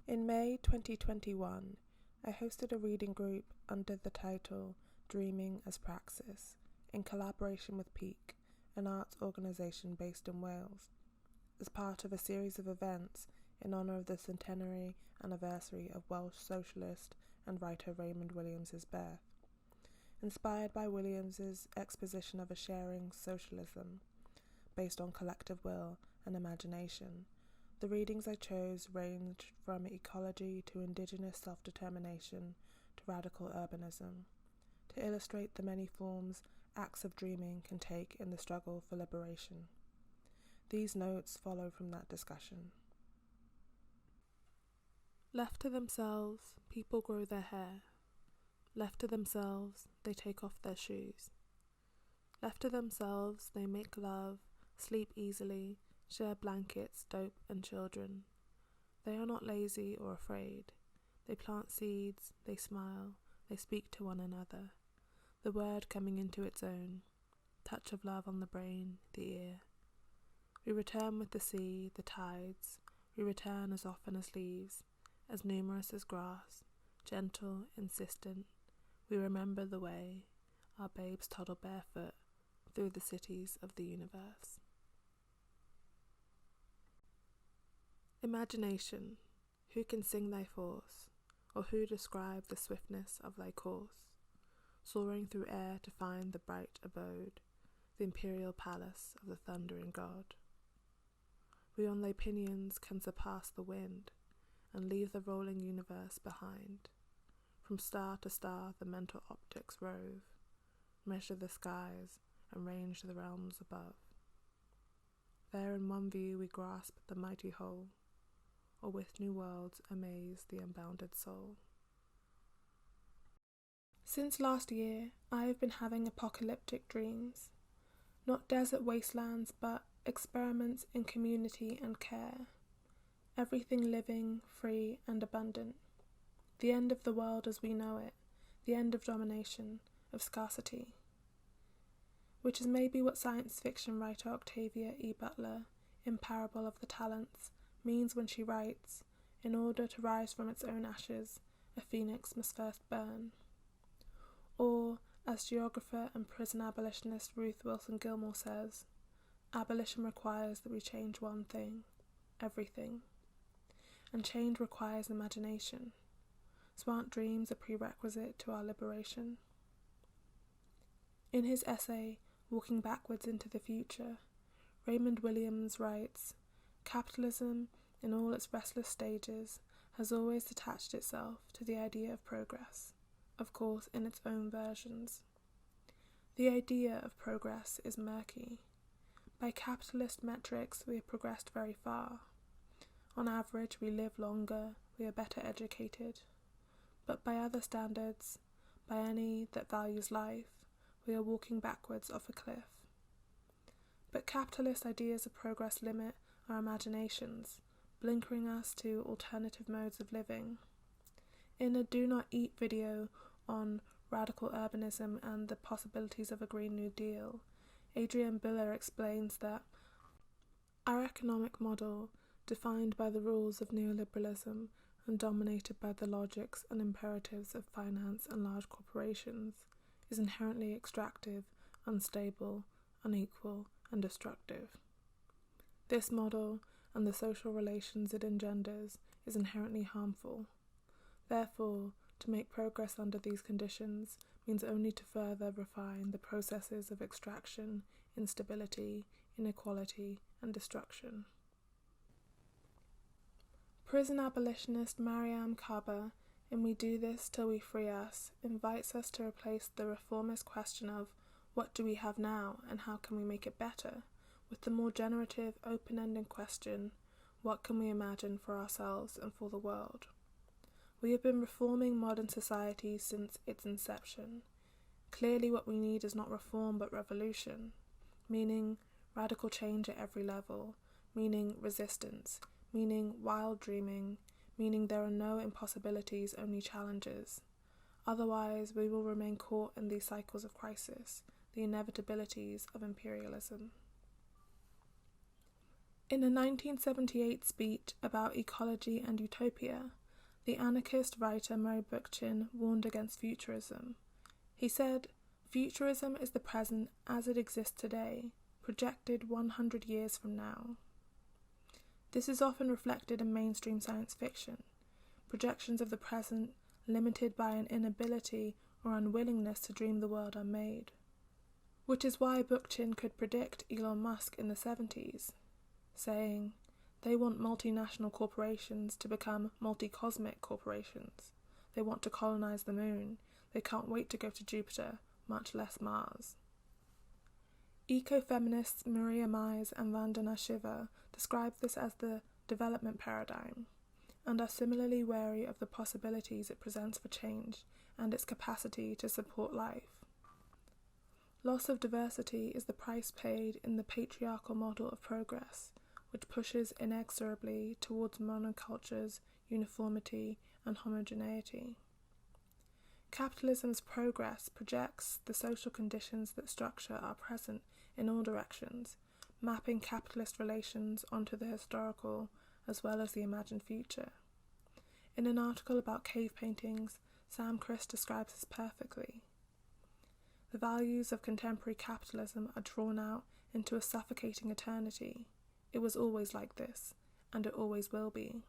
In May 2021, I hosted a reading group under the title Dreaming as Praxis, in collaboration with Peak, an arts organisation based in Wales, as part of a series of events in honour of the centenary anniversary of Welsh socialist and writer Raymond Williams' birth. Inspired by Williams' exposition of a sharing socialism based on collective will and imagination, the readings I chose ranged from ecology to indigenous self-determination to radical urbanism, to illustrate the many forms acts of dreaming can take in the struggle for liberation. These notes follow from that discussion. Left to themselves, people grow their hair. Left to themselves, they take off their shoes. Left to themselves, they make love, sleep easily, share blankets, dope, and children. They are not lazy or afraid. They plant seeds, they smile, they speak to one another. The word coming into its own, touch of love on the brain, the ear. We return with the sea, the tides. We return as often as leaves, as numerous as grass, gentle, insistent. We remember the way our babes toddle barefoot through the cities of the universe. Imagination, who can sing thy force, or who describe the swiftness of thy course, soaring through air to find the bright abode, the imperial palace of the thundering god. We on thy pinions can surpass the wind, and leave the rolling universe behind. From star to star the mental optics rove, measure the skies, and range the realms above. There in one view we grasp the mighty whole, or with new worlds amaze the unbounded soul. Since last year, I have been having apocalyptic dreams. Not desert wastelands, but experiments in community and care. Everything living, free and abundant. The end of the world as we know it, the end of domination, of scarcity. Which is maybe what science fiction writer Octavia E. Butler, in Parable of the Talents, means when she writes, in order to rise from its own ashes, a phoenix must first burn. Or, as geographer and prison abolitionist Ruth Wilson Gilmore says, abolition requires that we change one thing, everything. And change requires imagination. So aren't dreams a prerequisite to our liberation? In his essay, Walking Backwards into the Future, Raymond Williams writes, capitalism, in all its restless stages, has always detached itself to the idea of progress, of course in its own versions. The idea of progress is murky. By capitalist metrics, we have progressed very far. On average, we live longer, we are better educated. But by other standards, by any that values life, we are walking backwards off a cliff. But capitalist ideas of progress limit our imaginations, blinkering us to alternative modes of living. In a Do Not Eat video on radical urbanism and the possibilities of a Green New Deal, Adrienne Biller explains that our economic model, defined by the rules of neoliberalism and dominated by the logics and imperatives of finance and large corporations, is inherently extractive, unstable, unequal, and destructive. This model, and the social relations it engenders, is inherently harmful. Therefore, to make progress under these conditions means only to further refine the processes of extraction, instability, inequality, and destruction. Prison abolitionist Mariam Kaba, in We Do This Till We Free Us, invites us to replace the reformist question of what do we have now and how can we make it better, with the more generative, open-ended question, what can we imagine for ourselves and for the world? We have been reforming modern society since its inception. Clearly what we need is not reform but revolution, meaning radical change at every level, meaning resistance, meaning wild dreaming, meaning there are no impossibilities, only challenges. Otherwise, we will remain caught in these cycles of crisis, the inevitabilities of imperialism. In a 1978 speech about ecology and utopia, the anarchist writer Murray Bookchin warned against futurism. He said, "Futurism is the present as it exists today, projected 100 years from now." This is often reflected in mainstream science fiction, projections of the present limited by an inability or unwillingness to dream the world unmade. Which is why Bookchin could predict Elon Musk in the 70s, saying, "They want multinational corporations to become multi-cosmic corporations. They want to colonize the moon. They can't wait to go to Jupiter, much less Mars." Eco-feminists Maria Mies and Vandana Shiva describe this as the development paradigm, and are similarly wary of the possibilities it presents for change and its capacity to support life. Loss of diversity is the price paid in the patriarchal model of progress, which pushes inexorably towards monocultures, uniformity, and homogeneity. Capitalism's progress projects the social conditions that structure our present in all directions, mapping capitalist relations onto the historical as well as the imagined future. In an article about cave paintings, Sam Criss describes this perfectly. The values of contemporary capitalism are drawn out into a suffocating eternity. It was always like this, and it always will be.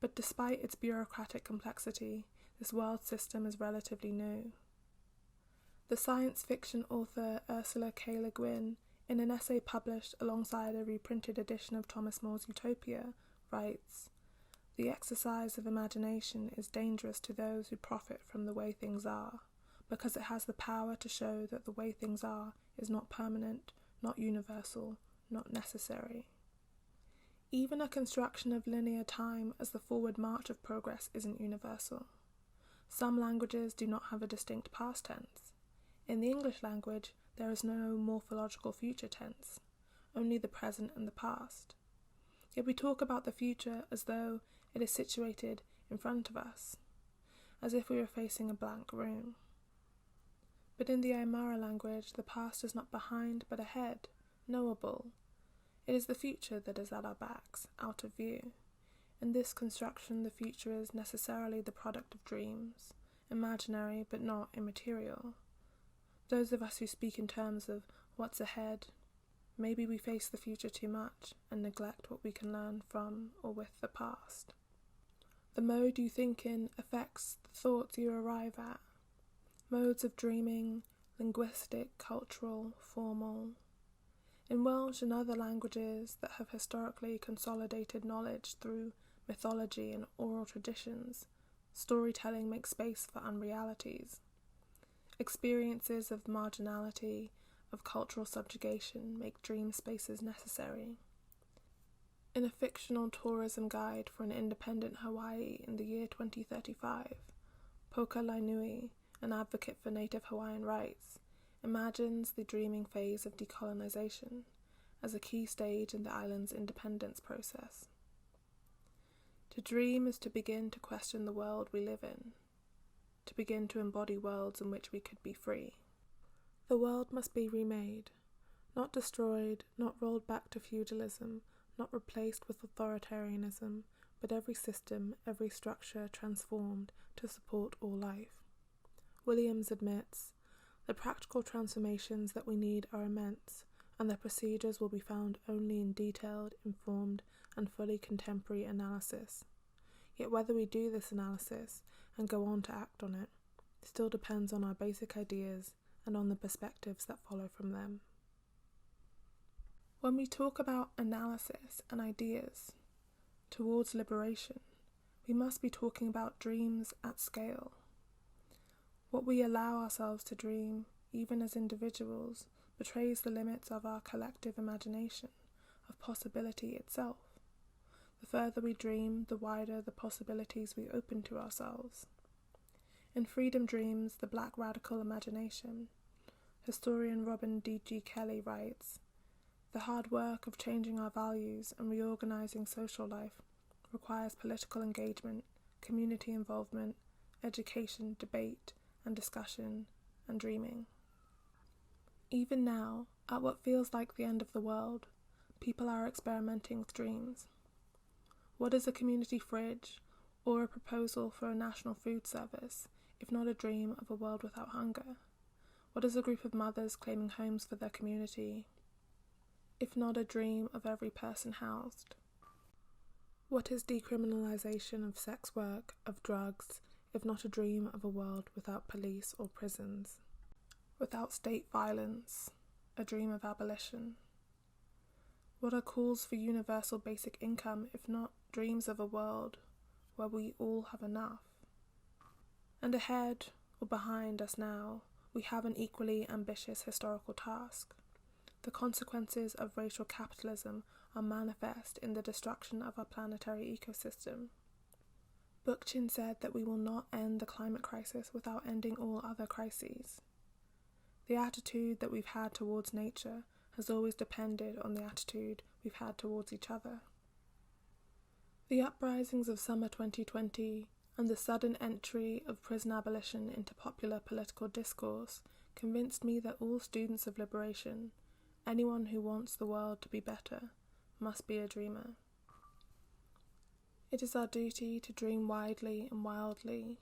But despite its bureaucratic complexity, this world system is relatively new. The science fiction author Ursula K. Le Guin, in an essay published alongside a reprinted edition of Thomas More's Utopia, writes, "The exercise of imagination is dangerous to those who profit from the way things are, because it has the power to show that the way things are is not permanent, not universal, not necessary." Even a construction of linear time as the forward march of progress isn't universal. Some languages do not have a distinct past tense. In the English language, there is no morphological future tense, only the present and the past. Yet we talk about the future as though it is situated in front of us, as if we were facing a blank room. But in the Aymara language, the past is not behind but ahead, knowable. It is the future that is at our backs, out of view. In this construction, the future is necessarily the product of dreams, imaginary but not immaterial. Those of us who speak in terms of what's ahead, maybe we face the future too much and neglect what we can learn from or with the past. The mode you think in affects the thoughts you arrive at. Modes of dreaming, linguistic, cultural, formal. In Welsh and other languages that have historically consolidated knowledge through mythology and oral traditions, storytelling makes space for unrealities. Experiences of marginality, of cultural subjugation, make dream spaces necessary. In a fictional tourism guide for an independent Hawaii in the year 2035, Poka Lainui, an advocate for native Hawaiian rights, imagines the dreaming phase of decolonization as a key stage in the island's independence process. To dream is to begin to question the world we live in, to begin to embody worlds in which we could be free. The world must be remade, not destroyed, not rolled back to feudalism, not replaced with authoritarianism, but every system, every structure transformed to support all life. Williams admits, "The practical transformations that we need are immense, and their procedures will be found only in detailed, informed, and fully contemporary analysis. Yet whether we do this analysis and go on to act on it still depends on our basic ideas and on the perspectives that follow from them." When we talk about analysis and ideas towards liberation, we must be talking about dreams at scale. What we allow ourselves to dream, even as individuals, betrays the limits of our collective imagination, of possibility itself. The further we dream, the wider the possibilities we open to ourselves. In Freedom Dreams, the Black Radical Imagination, historian Robin D.G. Kelly writes, "The hard work of changing our values and reorganizing social life requires political engagement, community involvement, education, debate, and discussion, and dreaming." Even now, at what feels like the end of the world, people are experimenting with dreams. What is a community fridge or a proposal for a national food service, if not a dream of a world without hunger? What is a group of mothers claiming homes for their community, if not a dream of every person housed? What is decriminalisation of sex work, of drugs, if not a dream of a world without police or prisons? Without state violence, a dream of abolition? What are calls for universal basic income, if not dreams of a world where we all have enough? And ahead or behind us now, we have an equally ambitious historical task. The consequences of racial capitalism are manifest in the destruction of our planetary ecosystem. Bookchin said that we will not end the climate crisis without ending all other crises. The attitude that we've had towards nature has always depended on the attitude we've had towards each other. The uprisings of summer 2020 and the sudden entry of prison abolition into popular political discourse convinced me that all students of liberation, anyone who wants the world to be better, must be a dreamer. It is our duty to dream widely and wildly.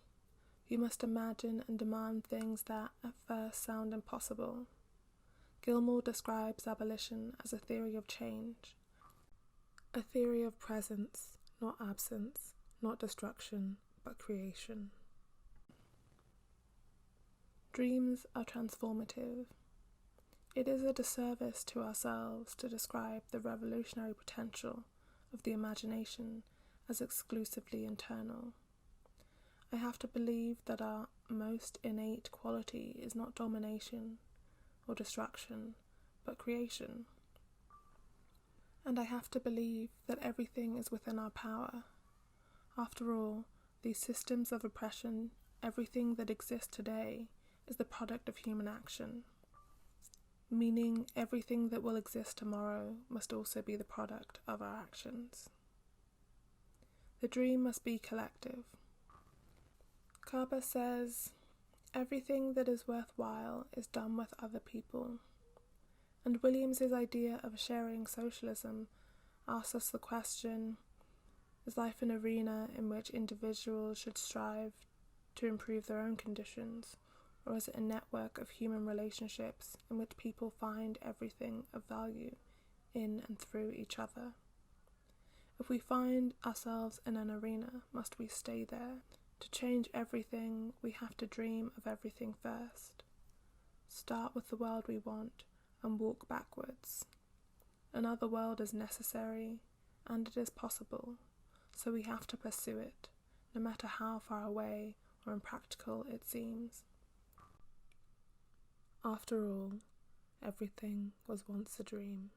We must imagine and demand things that at first sound impossible. Gilmore describes abolition as a theory of change, a theory of presence, not absence, not destruction, but creation. Dreams are transformative. It is a disservice to ourselves to describe the revolutionary potential of the imagination as exclusively internal. I have to believe that our most innate quality is not domination or destruction, but creation. And I have to believe that everything is within our power. After all, these systems of oppression, everything that exists today, is the product of human action. Meaning everything that will exist tomorrow must also be the product of our actions. The dream must be collective. Kaba says, everything that is worthwhile is done with other people. And Williams's idea of sharing socialism asks us the question, is life an arena in which individuals should strive to improve their own conditions, or is it a network of human relationships in which people find everything of value in and through each other? If we find ourselves in an arena, must we stay there? To change everything, we have to dream of everything first. Start with the world we want and walk backwards. Another world is necessary, and it is possible, so we have to pursue it, no matter how far away or impractical it seems. After all, everything was once a dream.